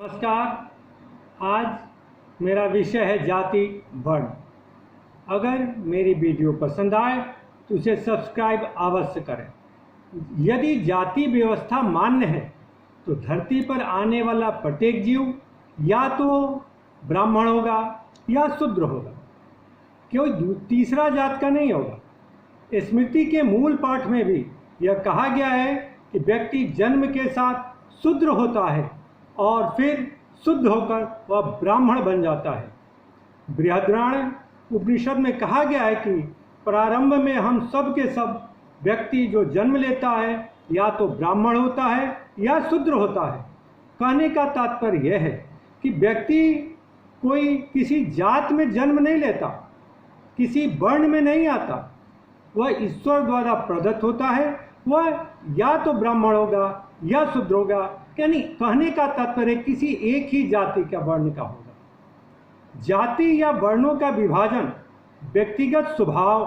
नमस्कार। आज मेरा विषय है जाति वर्ण। अगर मेरी वीडियो पसंद आए तो उसे सब्सक्राइब अवश्य करें। यदि जाति व्यवस्था मान्य है तो धरती पर आने वाला प्रत्येक जीव या तो ब्राह्मण होगा या शूद्र होगा, कोई तीसरा जात का नहीं होगा। स्मृति के मूल पाठ में भी यह कहा गया है कि व्यक्ति जन्म के साथ शूद्र होता है और फिर शुद्ध होकर वह ब्राह्मण बन जाता है। बृहदारण्यक उपनिषद में कहा गया है कि प्रारंभ में हम सब के सब व्यक्ति जो जन्म लेता है या तो ब्राह्मण होता है या शूद्र होता है। कहने का तात्पर्य यह है कि व्यक्ति कोई किसी जात में जन्म नहीं लेता, किसी वर्ण में नहीं आता, वह ईश्वर द्वारा प्रदत्त होता है। वह या तो ब्राह्मण होगा या शूद्र होगा, यानी कहने का तात्पर्य किसी एक ही जाति का वर्ण का होगा। जाति या वर्णों का विभाजन व्यक्तिगत स्वभाव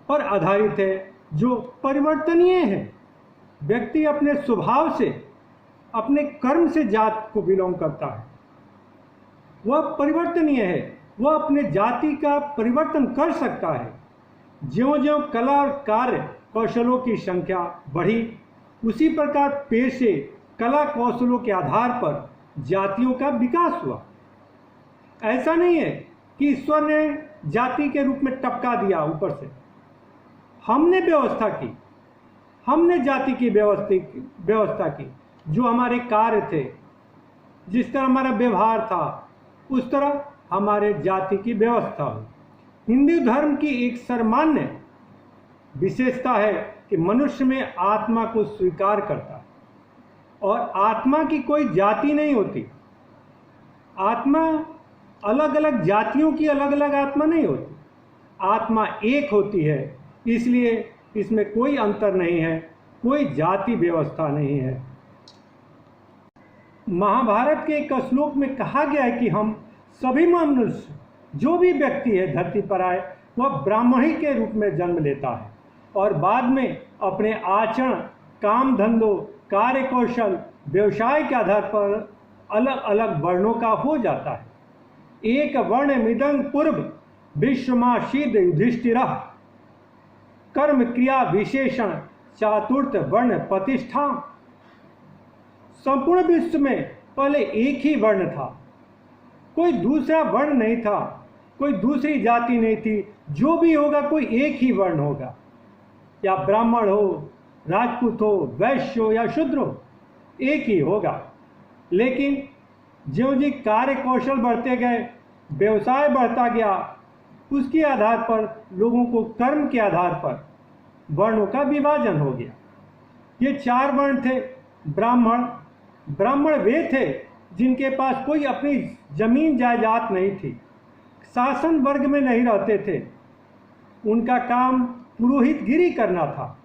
पर आधारित है जो परिवर्तनीय है। व्यक्ति अपने स्वभाव से, अपने कर्म से जात को बिलोंग करता है, वह परिवर्तनीय है। वह अपने जाति का परिवर्तन कर सकता है। ज्यों-ज्यों कला और कार्य कौशलों की संख्या बढ़ी, उसी प्रकार पेशे कला कौशलों के आधार पर जातियों का विकास हुआ। ऐसा नहीं है कि ईश्वर ने जाति के रूप में टपका दिया ऊपर से। हमने व्यवस्था की, हमने जाति की व्यवस्था की। जो हमारे कार्य थे, जिस तरह हमारा व्यवहार था, उस तरह हमारे जाति की व्यवस्था हुई। हिंदू धर्म की एक सर्वमान्य विशेषता है कि मनुष्य में आत्मा को स्वीकार करता है और आत्मा की कोई जाति नहीं होती। आत्मा अलग अलग जातियों की अलग अलग आत्मा नहीं होती, आत्मा एक होती है। इसलिए इसमें कोई अंतर नहीं है, कोई जाति व्यवस्था नहीं है। महाभारत के एक श्लोक में कहा गया है कि हम सभी मनुष्य, जो भी व्यक्ति है धरती पर आए, वह ब्राह्मण ही के रूप में जन्म लेता है और बाद में अपने आचरण, काम धंधों, कार्य कौशल, व्यवसाय के आधार पर अलग अलग वर्णों का हो जाता है। एक वर्ण मिदं पूर्व विश्वमासीद युधिष्ठिरः कर्म क्रिया विशेषण चातुर्थ वर्ण प्रतिष्ठा। संपूर्ण विश्व में पहले एक ही वर्ण था, कोई दूसरा वर्ण नहीं था, कोई दूसरी जाति नहीं थी। जो भी होगा कोई एक ही वर्ण होगा, या ब्राह्मण हो, राजपूत हो, वैश्य हो या शूद्र हो, एक ही होगा। लेकिन ज्यों जी कार्य कौशल बढ़ते गए, व्यवसाय बढ़ता गया, उसके आधार पर लोगों को कर्म के आधार पर वर्णों का विभाजन हो गया। ये चार वर्ण थे। ब्राह्मण वे थे जिनके पास कोई अपनी जमीन जायदाद नहीं थी, शासन वर्ग में नहीं रहते थे, उनका काम पुरोहितगिरी करना था,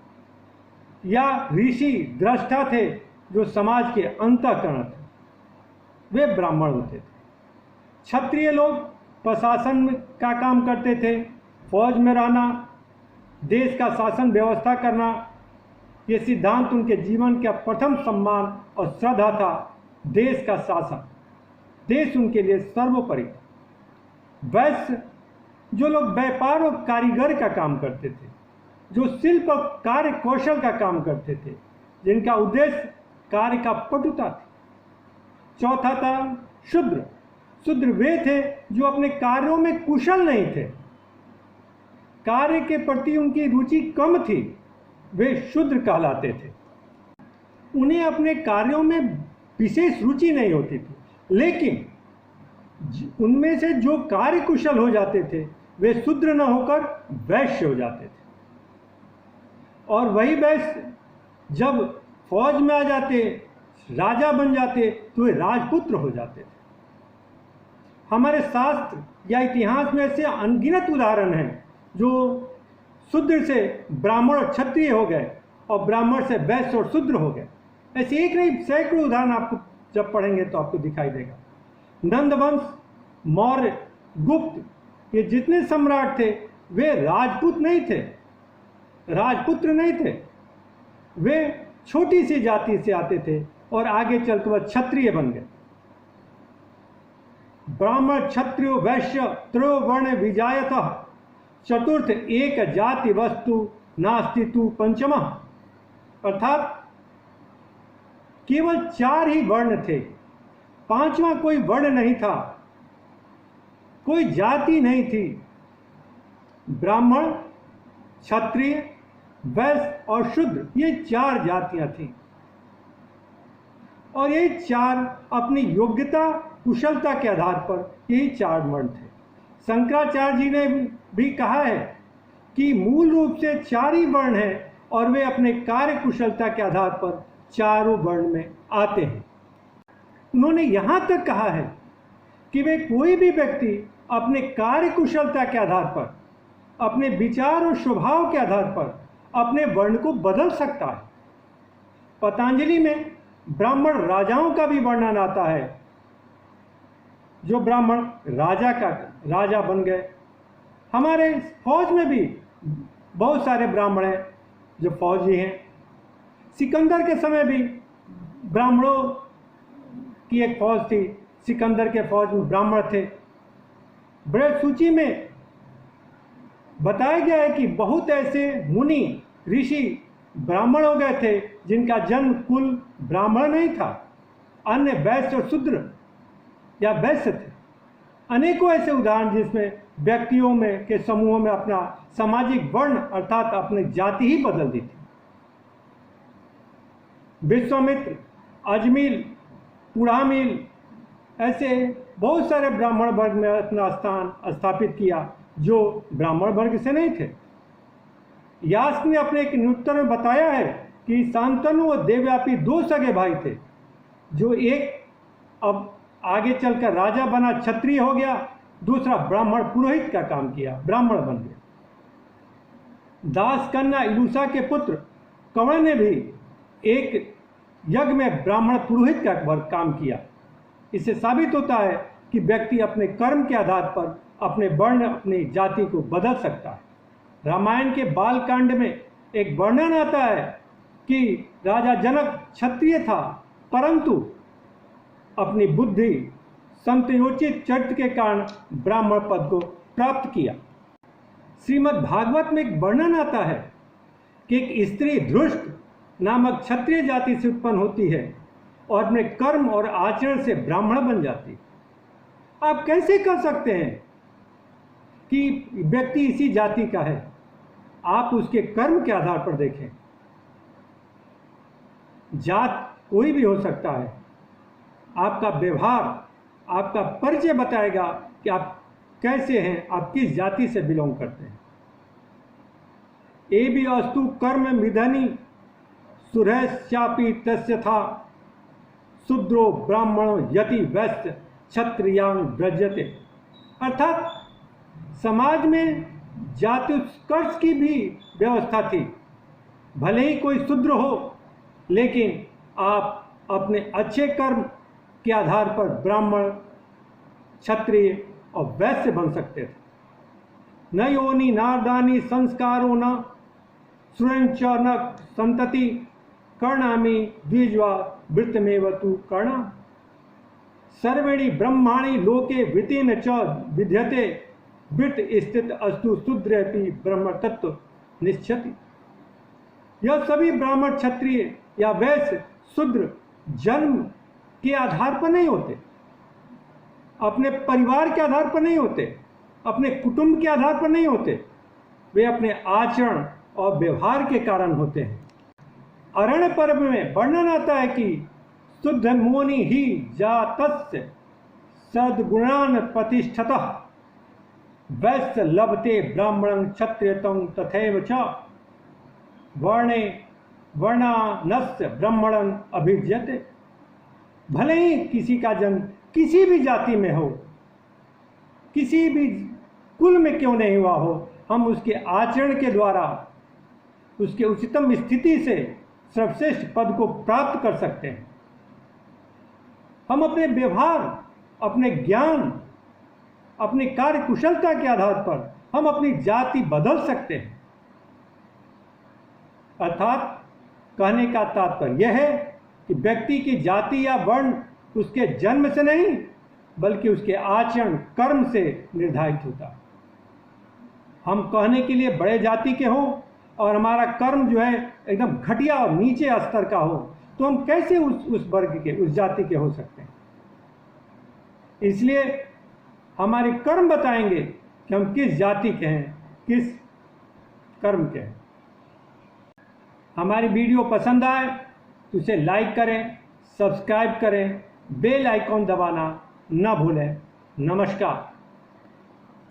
या ऋषि दृष्टा थे जो समाज के अंतःकरण थे, वे ब्राह्मण होते थे। क्षत्रिय लोग प्रशासन का काम करते थे, फौज में रहना, देश का शासन व्यवस्था करना, ये सिद्धांत उनके जीवन का प्रथम सम्मान और श्रद्धा था। देश का शासन, देश उनके लिए सर्वोपरि था। वैश्य जो लोग व्यापार और कारीगर का काम करते थे, जो शिल्प और कार्य कौशल का काम करते थे, जिनका उद्देश्य कार्य का पटुता थी। चौथा था शूद्र वे थे जो अपने कार्यों में कुशल नहीं थे, कार्य के प्रति उनकी रुचि कम थी, वे शूद्र कहलाते थे। उन्हें अपने कार्यों में विशेष रुचि नहीं होती थी, लेकिन उनमें से जो कार्य कुशल हो जाते थे वे शूद्र न होकर वैश्य हो जाते थे। और वही वैश्य जब फौज में आ जाते, राजा बन जाते, तो वे राजपुत्र हो जाते थे। हमारे शास्त्र या इतिहास में ऐसे अनगिनत उदाहरण हैं जो शूद्र से ब्राह्मण और क्षत्रिय हो गए और ब्राह्मण से वैश्य और शूद्र हो गए। ऐसे एक नहीं सैकड़ों उदाहरण आपको जब पढ़ेंगे तो आपको दिखाई देगा। नंदवंश, मौर्य, गुप्त, ये जितने सम्राट थे वे राजपूत नहीं थे, राजपुत्र नहीं थे। वे छोटी सी जाति से आते थे और आगे चलकर वह क्षत्रिय बन गए। ब्राह्मण क्षत्रिय वैश्य त्रयो वर्ण विजायतः चतुर्थ एक जाति वस्तु नास्ति तु पंचमः। अर्थात केवल 4 ही वर्ण थे, 5वां कोई वर्ण नहीं था, कोई जाति नहीं थी। ब्राह्मण, क्षत्रिय, वैश्य और शूद्र, ये 4 जातियां थीं और ये 4 अपनी योग्यता कुशलता के आधार पर यही 4 वर्ण थे। शंकराचार्य जी ने भी कहा है कि मूल रूप से 4 ही वर्ण हैं और वे अपने कार्य कुशलता के आधार पर 4 वर्ण में आते हैं। उन्होंने यहाँ तक कहा है कि वे कोई भी व्यक्ति अपने कार्य कुशलता के आधार पर, अपने विचार और स्वभाव के आधार पर अपने वर्ण को बदल सकता है। पतंजलि में ब्राह्मण राजाओं का भी वर्णन आता है, जो ब्राह्मण राजा बन गए। हमारे फौज में भी बहुत सारे ब्राह्मण हैं जो फौजी हैं। सिकंदर के समय भी ब्राह्मणों की एक फौज थी, सिकंदर के फौज में ब्राह्मण थे। बृहद सूची में बताया गया है कि बहुत ऐसे मुनि ऋषि ब्राह्मण हो गए थे जिनका जन्म कुल ब्राह्मण नहीं था, अन्य वैश्य और शूद्र या वैश्य थे। अनेकों ऐसे उदाहरण जिसमें व्यक्तियों में के समूहों में अपना सामाजिक वर्ण अर्थात अपनी जाति ही बदल दी थी। विश्वामित्र, अजमील, पुढ़ामील, ऐसे बहुत सारे ब्राह्मण वर्ग में अपना स्थान स्थापित किया जो ब्राह्मण वर्ग से नहीं थे। यास्क ने अपने एक निरुत्तर में बताया है कि शांतनु और देवव्यापी 2 सगे भाई थे, जो एक अब आगे चलकर राजा बना, क्षत्रिय हो गया, दूसरा ब्राह्मण पुरोहित का काम किया, ब्राह्मण बन गया। दास कन्या इलूसा के पुत्र कंवर ने भी एक यज्ञ में ब्राह्मण पुरोहित का काम किया। इससे साबित होता है कि व्यक्ति अपने कर्म के आधार पर अपने वर्ण, अपनी जाति को बदल सकता है। रामायण के बालकांड में एक वर्णन आता है कि राजा जनक क्षत्रिय था, परंतु अपनी बुद्धि संतयोचित चरित्र के कारण ब्राह्मण पद को प्राप्त किया। श्रीमद् भागवत में एक वर्णन आता है कि एक स्त्री धृष्ट नामक क्षत्रिय जाति से उत्पन्न होती है और अपने कर्म और आचरण से ब्राह्मण बन जाती है। आप कैसे कह सकते हैं कि व्यक्ति इसी जाति का है? आप उसके कर्म के आधार पर देखें। जात कोई भी हो सकता है, आपका व्यवहार, आपका परिचय बताएगा कि आप कैसे हैं, आप किस जाति से बिलोंग करते हैं। ए भी अस्तु कर्म मिधनी सुरश्यापि तस्य था शूद्रो ब्राह्मणो यति वैश्य क्षत्रियां व्रजते। अर्थात समाज में जाति उत्कर्ष की भी व्यवस्था थी। भले ही कोई शूद्र हो, लेकिन आप अपने अच्छे कर्म के आधार पर ब्राह्मण, क्षत्रिय और वैश्य बन सकते थे। न योनि नारदानी संस्कारो न श्रुयंच न संतति कर्णामि द्विज्वा वृत्तमेव तु कर्णा सर्वेणी ब्रह्माणि लोके वृत्तेन च विद्यते वृत्त स्थित अस्तु शूद्रेपि ब्रह्म तत्व निश्चति। यह सभी ब्राह्मण, क्षत्रिय या वैश्य, शूद्र जन्म के आधार पर नहीं होते, अपने परिवार के आधार पर नहीं होते, अपने कुटुंब के आधार पर नहीं होते, वे अपने आचरण और व्यवहार के कारण होते हैं। अरण्य पर्व में वर्णन आता है कि शुद्ध मुनि ही जातस्य सद्गुणान प्रतिष्ठतः वैश्य लभते ब्राह्मणं क्षत्रियतं तथैव च वर्णे वर्णानस्य ब्राह्मणं अभिज्यते। भले ही किसी का जन्म किसी भी जाति में हो, किसी भी कुल में क्यों नहीं हुआ हो, हम उसके आचरण के द्वारा उसके उच्चतम स्थिति से सर्वश्रेष्ठ पद को प्राप्त कर सकते हैं। हम अपने व्यवहार, अपने ज्ञान, अपनी कार्य कुशलता के आधार पर हम अपनी जाति बदल सकते हैं। अर्थात कहने का तात्पर्य यह है कि व्यक्ति की जाति या वर्ण उसके जन्म से नहीं, बल्कि उसके आचरण कर्म से निर्धारित होता है। हम कहने के लिए बड़े जाति के हों और हमारा कर्म जो है एकदम घटिया और नीचे स्तर का हो, तो हम कैसे उस वर्ग के, उस जाति के हो सकते हैं। इसलिए हमारे कर्म बताएंगे कि हम किस जाति के हैं, किस कर्म के हैं। हमारी वीडियो पसंद आए तो उसे लाइक करें, सब्सक्राइब करें, बेल आइकॉन दबाना न भूलें। नमस्कार।